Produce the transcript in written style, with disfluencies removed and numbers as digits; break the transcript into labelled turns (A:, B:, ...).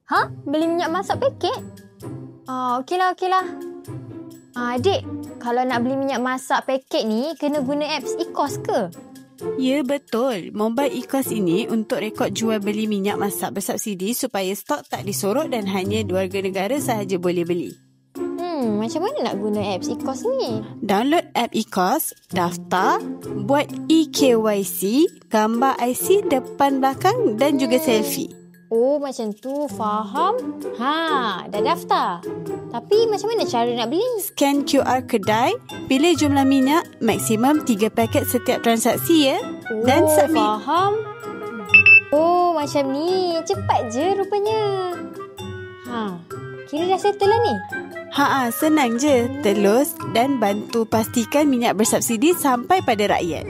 A: Ha? Beli minyak masak paket? Okeylah. Adik, kalau nak beli minyak masak paket ni, kena guna apps e-kos ke?
B: Ya, betul. Mobile e-kos ini untuk rekod jual beli minyak masak bersubsidi supaya stok tak disorok dan hanya warga negara sahaja boleh beli.
A: Macam mana nak guna apps e-kos ni?
B: Download app e-kos, daftar, buat eKYC, gambar IC depan belakang dan juga selfie.
A: Oh, macam tu. Faham? Dah daftar. Tapi macam mana cara nak beli?
B: Scan QR kedai, pilih jumlah minyak, maksimum 3 paket setiap transaksi ya. Dan submit.
A: Faham. Oh, macam ni. Cepat je rupanya. Kira dah settle lah ni.
B: Senang je. Telus dan bantu pastikan minyak bersubsidi sampai pada rakyat.